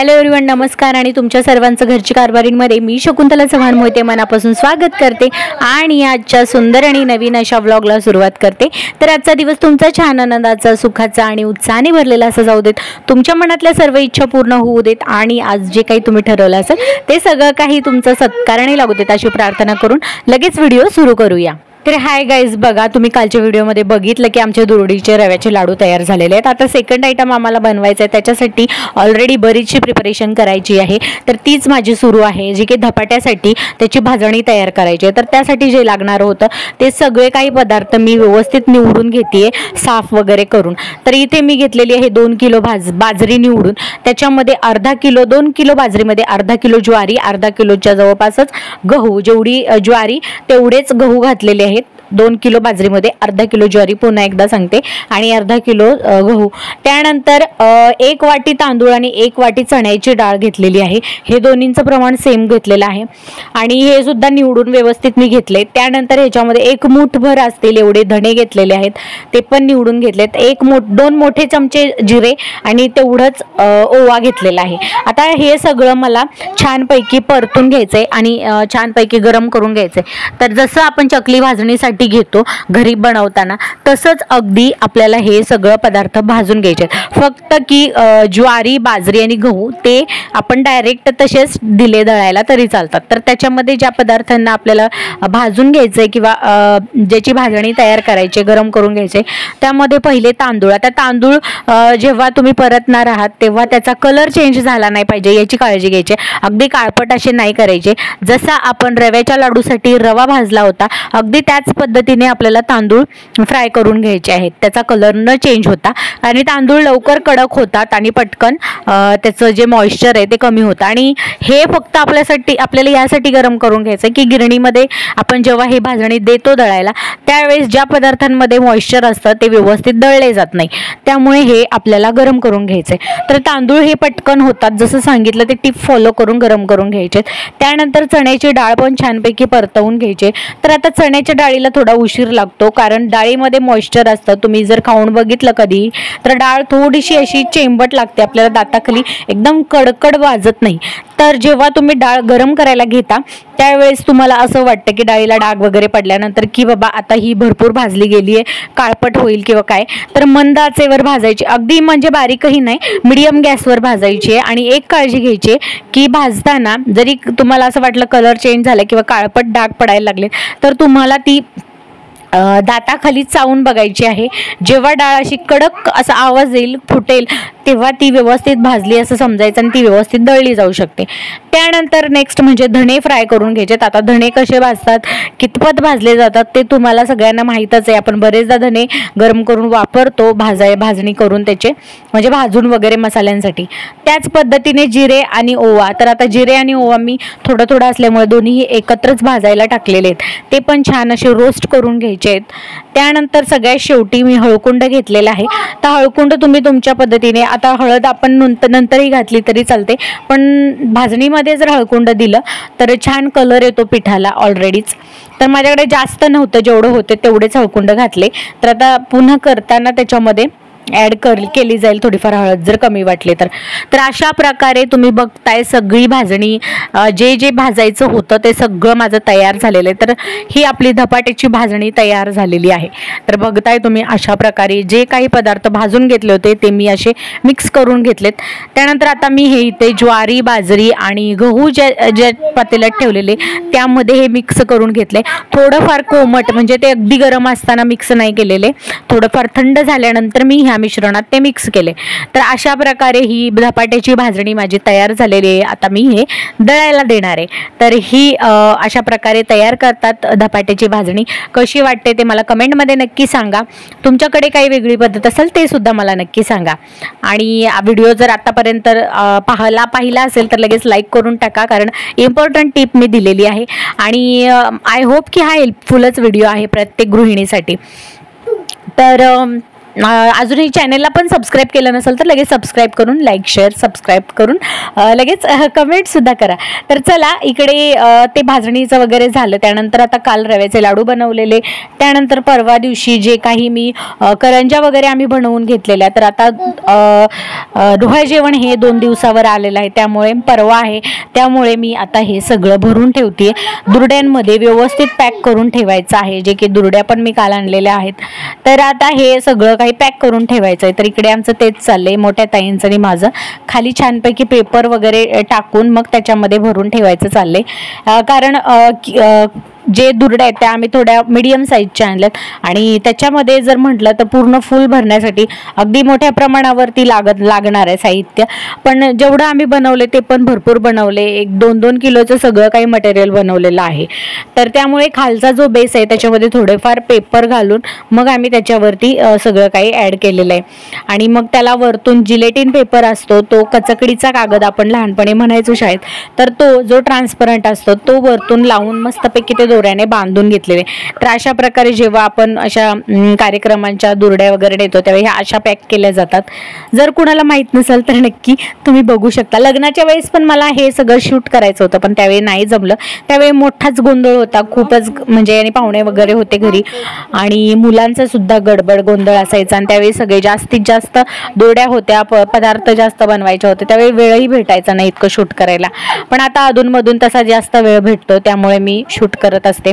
Hello everyone, नमस्कार आणि तुमच्या सर्वांचं घरची कारभारीमध्ये मी शकुंतला चव्हाण मोहिते मनापासून स्वागत करते आणि आजच्या सुंदर आणि नवीन अशा व्लॉगला सुरुवात करते। तर आजचा दिवस तुमचा छान आनंदाचा, सुखाचा आणि उत्साहाने भरलेला असं जाऊ देत। तुमच्या मनातल्या सर्व इच्छा पूर्ण होऊ देत आणि आज जे काही तुम्ही ठरवलं असेल ते सगळं काही तुमचं सत्काराने लागू देत अशी प्रार्थना करून लगेच व्हिडिओ सुरू करूया। तर हाय गाइज, बघा तुम्ही कालच्या व्हिडिओमध्ये बघितलं की आमचे दुरडीचे रव्याचे लाडू तयार झालेले आहेत। आता सेकंड आयटम आम्हाला बनवायचा आहे, त्याच्यासाठी ऑलरेडी बरीचशी प्रिपरेशन करायची आहे। तर तीच माझी सुरू आहे, जी की धपाट्यासाठी त्याची भाजणी तयार करायची आहे। तर त्यासाठी जे लागणार होतं ते सगळे काही पदार्थ मी व्यवस्थित निवडून घेते, साफ वगैरे करून। तर इथे मी घेतलेली आहे 2 किलो बाजरी निवडून, त्याच्यामध्ये अर्धा किलो 2 किलो बाजरीमध्ये अर्धा किलो ज्वारी, अर्धा किलोच्या जवळपासच गहू, जेवढी ज्वारी तेवढेच गहू घातलेले आहेत। 2 किलो बाजरीमध्ये अर्धा किलो ज्वारी, पुन्हा एकदा सांगते, आणि अर्धा किलो गहू। त्यानंतर 1 वाटी तांदूळ आणि 1 वाटी चण्याची डाळ घेतलेली आहे। हे दोन्हींचं प्रमाण सेम घेतलेलं आहे आणि हे सुद्धा निवडून व्यवस्थित मी घेतले। त्यानंतर ह्याच्यामध्ये 1 मूठभर असतील एवढे धणे घेतलेले आहेत, ते पण निवडून घेतलेत। 2 मोठे चमचे जिरे आणि तेवढंच ओवा घेतलेला आहे। आता हे सगळं मला छानपैकी परतून घ्यायचंय आणि छानपैकी गरम करून घ्यायचंय। तर जसं आपण चकली भाजणीसाठी घेतो घरी बनवताना, तसंच अगदी आपल्याला हे सगळं पदार्थ भाजून घ्यायचे। फक्त की ज्वारी, बाजरी आणि गहू ते आपण डायरेक्ट तसेच दिले दळायला तरी चालतात। तर त्याच्यामध्ये ज्या पदार्थांना आपल्याला भाजून घ्यायचंय किंवा ज्याची भाजणी तयार करायची, गरम करून घ्यायचे, त्यामध्ये पहिले तांदूळ। आता तांदूळ जेव्हा तुम्ही परतणार आहात तेव्हा त्याचा कलर चेंज झाला नाही पाहिजे याची काळजी घ्यायची। अगदी काळपट असे नाही करायचे। जसा आपण रव्याच्या लाडूसाठी रवा भाजला होता, अगदी त्याच पद्धतीने आपल्याला तांदूळ फ्राय करून घ्यायचे आहेत, त्याचा कलर न चेंज होता। आणि तांदूळ लवकर कडक होतात आणि पटकन त्याचं जे मॉइश्चर आहे ते कमी होतं। आणि हे फक्त आपल्याला यासाठी गरम करून घ्यायचं की गिरणीमध्ये आपण जेव्हा हे भाजणी देतो दळायला, त्यावेळेस ज्या पदार्थांमध्ये मॉइश्चर असतं ते व्यवस्थित दळले जात नाही, त्यामुळे हे आपल्याला गरम करून घ्यायचे। तर तांदूळ हे पटकन होतात, जसं सांगितलं ते टिप फॉलो करून गरम करून घ्यायचे। त्यानंतर चण्याची डाळ पण छानपैकी परतवून घ्यायचे। तर आता चण्याच्या डाळीला थोडा उशीर लागतो, कारण डाळीमध्ये मॉइश्चर असतं। तुम्ही जर खाऊन बघितलं कधी तर डाळ थोडीशी अशी चेंबट लागते, आपल्याला दाताखाली एकदम कडकड वाजत नाही। तर जेव्हा तुम्ही डाळ गरम करायला घेता त्यावेळेस तुम्हाला असं वाटतं की डाळीला डाग वगैरे पडल्यानंतर की बाबा आता ही भरपूर भाजली गेली आहे, काळपट होईल किंवा काय, तर मंद आचेवर भाजायची, अगदी म्हणजे बारीकही नाही, मीडियम गॅसवर भाजायची। आणि एक काळजी घ्यायची की भाजताना जरी तुम्हाला असं वाटलं कलर चेंज झाला किंवा काळपट डाग पडायला लागले, तर तुम्हाला ती दाताखाली चावून बघायची आहे। जेव्हा डाळ अशी कडक असा आवाज येईल, फुटेल, तेव्हा ती व्यवस्थित भाजली असं समजायचं आणि ती व्यवस्थित दळली जाऊ शकते। त्यानंतर नेक्स्ट म्हणजे धणे फ्राय करून घ्यायचे। आता धणे कसे भाजतात, कितपत भाजले जातात ते तुम्हाला सगळ्यांना माहीतच आहे। आपण बरेचदा धणे गरम करून वापरतो भाजणी करून, त्याचे म्हणजे भाजून वगैरे मसाल्यांसाठी। त्याच पद्धतीने जिरे आणि ओवा, तर आता जिरे आणि ओवा मी थोडं थोडं असल्यामुळे दोन्ही एकत्रच भाजायला टाकलेले आहेत, ते पण छान असे रोस्ट करून घ्यायचे आहेत। त्यानंतर सगळ्यात शेवटी मी हळकुंड घेतलेला आहे। तर हळकुंड तुम्ही तुमच्या पद्धतीने, आता हळद आपण नंतरही घातली तरी चालते, पण भाजणीमध्ये जर हळकुंड दिलं तर छान कलर येतो पिठाला ऑलरेडीच। तर माझ्याकडे जास्त नव्हतं, जेवढं होते तेवढेच हळकुंड घातले। तर आता पुन्हा करताना त्याच्यामध्ये ॲड केली जाईल थोडीफार हळद जर कमी वाटली तर। तर अशा प्रकारे तुम्ही बघताय सगळी भाजणी, जे भाजायचं होतं ते सगळं माझं तयार झालेलं आहे। तर ही आपली धपाट्याची भाजणी तयार झालेली आहे। तर बघताय तुम्ही अशा प्रकारे जे काही पदार्थ भाजून घेतले होते ते मी असे मिक्स करून घेतलेत। त्यानंतर आता मी हे इथे ज्वारी, बाजरी आणि गहू ज्या पातेल्यात ठेवलेले त्यामध्ये हे मिक्स करून घेतले। थोडंफार कोमट, म्हणजे ते अगदी गरम असताना मिक्स नाही केलेले, थोडंफार थंड झाल्यानंतर मी ह्या मिश्रणात ते मिक्स केले। तर अशा प्रकारे ही धपाट्याची भाजणी माझी तयार झालेली आहे। आता मी हे दळायला देणार आहे। तर ही अशा प्रकारे तयार करतात धपाट्याची भाजणी। कशी वाटते ते मला कमेंटमध्ये नक्की सांगा। तुमच्याकडे काही वेगळी पद्धत असेल ते सुद्धा मला नक्की सांगा। आणि व्हिडिओ जर आतापर्यंत पाहिला असेल तर लगेच लाईक करून टाका, कारण इम्पॉर्टंट टिप मी दिलेली आहे। आणि आय होप की हा हेल्पफुलच व्हिडिओ आहे प्रत्येक गृहिणीसाठी। तर अजूनही चॅनलला पण सबस्क्राईब केलं नसेल तर लगेच सबस्क्राईब करून लाईक शेअर सबस्क्राईब करून लगेच कमेंटसुद्धा करा. तर चला इकडे ते भाजणीचं वगैरे झालं. त्यानंतर आता काल रव्याचे लाडू बनवलेले, त्यानंतर परवा दिवशी जे काही मी करंजा वगैरे आम्ही बनवून घेतलेल्या. तर आता डोहाळे जेवण हे 2 दिवसावर आलेलं आहे, त्यामुळे परवा आहे, त्यामुळे मी आता हे सगळं भरून ठेवते. दुर्ड्यांमध्ये व्यवस्थित पॅक करून ठेवायचं आहे, जे की दुर्ड्या पण मी काल आणलेल्या आहेत. तर आता हे सगळं काही पॅक करून ठेवायचं आहे. तर इकडे आमचं तेच चाललंय, मोठ्या ताईंचं आणि माझं. खाली छानपैकी पेपर वगैरे टाकून मग त्याच्यामध्ये भरून ठेवायचं चाललंय. कारण जे दुर्ड्या आहेत त्या आम्ही थोड्या मीडियम साईजच्या आणल्यात आणि त्याच्यामध्ये जर म्हटलं तर पूर्ण फुल भरण्यासाठी अगदी मोठ्या प्रमाणावरती लागणार आहे साहित्य. पण जेवढं आम्ही बनवले ते पण भरपूर बनवले, 1-2 किलोचं सगळं काही मटेरियल बनवलेलं आहे. तर त्यामुळे खालचा जो बेस आहे त्याच्यामध्ये थोडेफार पेपर घालून मग आम्ही त्याच्यावरती सगळं काही ॲड केलेलं आहे. आणि मग त्याला वरतून जिलेटिन पेपर असतो, तो कचकडीचा कागद आपण लहानपणी म्हणायचो शाळेत, तर तो जो ट्रान्सपरंट असतो तो वरतून लावून मस्तपैकी ते दोऱ्याने बांधून घेतलेले. तर अशा प्रकारे जेव्हा आपण अशा कार्यक्रमांच्या दुर्ड्या वगैरे नेतो त्यावेळी ह्या अशा पॅक केल्या जातात. जर कुणाला माहीत नसेल तर नक्की तुम्ही बघू शकता. लग्नाच्या वेळेस पण मला हे सगळं शूट करायचं होतं, पण त्यावेळी नाही जमलं. त्यावेळी मोठाच गोंधळ होता, खूपच म्हणजे आणि पाहुणे वगैरे होते घरी आणि मुलांचा सुद्धा गडबड गोंधळ असायचा. आणि त्यावेळी सगळे जास्तीत जास्त दुर्ड्या होत्या, पदार्थ जास्त बनवायचे होते, त्यावेळी वेळही भेटायचा नाही इतकं शूट करायला. पण आता अधूनमधून तसा जास्त वेळ भेटतो, त्यामुळे मी शूट करत असते.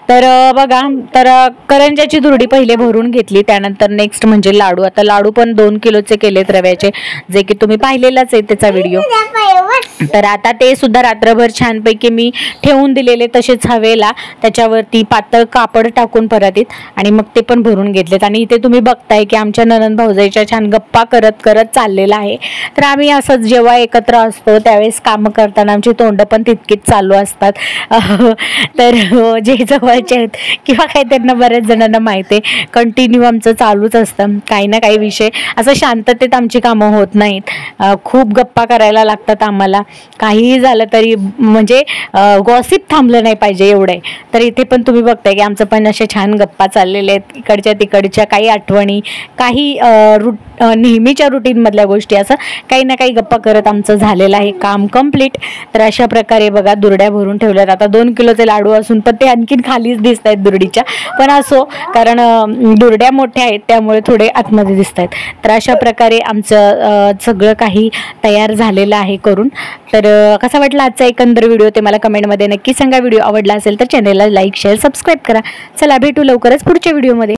तर बघा, तर करंजाची दुर्डी पहिले भरून घेतली. त्यानंतर नेक्स्ट म्हणजे लाडू. आता लाडू पण 2 किलोचे केलेत रव्याचे, जे की तुम्ही पाहिलेलाच आहे त्याचा व्हिडिओ. तर आता ते सुद्धा रात्रभर छानपैकी मी ठेवून दिलेले तसेच हवेला, त्याच्यावरती पातळ कापड टाकून परातीत, आणि मग ते पण भरून घेतलेत. आणि इथे तुम्ही बघताय की आमच्या ननंद भाऊजाईच्या छान गप्पा करत करत चाललेला आहे. तर आम्ही असंच जेव्हा एकत्र असतो त्यावेळेस कामं करताना आमची तोंड पण तितकीच चालू असतात. तर जे जवळचे आहेत किंवा काही त्यांना बऱ्याच जणांना माहिती आहे, कंटिन्यू आमचं चालूच असतं काही ना काही विषय. असं शांततेत आमची कामं होत नाहीत, खूप गप्पा करायला लागतात आम्हाला. काहीही झालं तरी म्हणजे गॉसिप थांबलं नाही पाहिजे एवढं आहे. तर इथे पण तुम्ही बघताय की आमचं पण असे छान गप्पा चाललेले आहेत, इकडच्या तिकडच्या काही आठवणी, काही नेहमीच्या रुटीनमधल्या गोष्टी, असं काही ना काही गप्पा करत आमचं झालेलं आहे काम कंप्लीट. तर अशा प्रकारे बघा दुर्ड्या भरून ठेवल्यात. आता 2 किलोचे लाडू असून पण ते आणखीन खालीच दिसत आहेत दुर्डीच्या, पण असो, कारण दुर्ड्या मोठ्या आहेत त्यामुळे थोडे आतमध्ये दिसत आहेत. तर अशा प्रकारे आमचं सगळं काही तयार झालेलं आहे करून. तर कसा वाटला आजचा एकंदर व्हिडिओ ते मला कमेंटमध्ये नक्की सांगा. व्हिडिओ आवडला असेल तर चॅनलला लाईक शेअर सबस्क्राईब करा. चला भेटू लवकरच पुढच्या व्हिडिओमध्ये.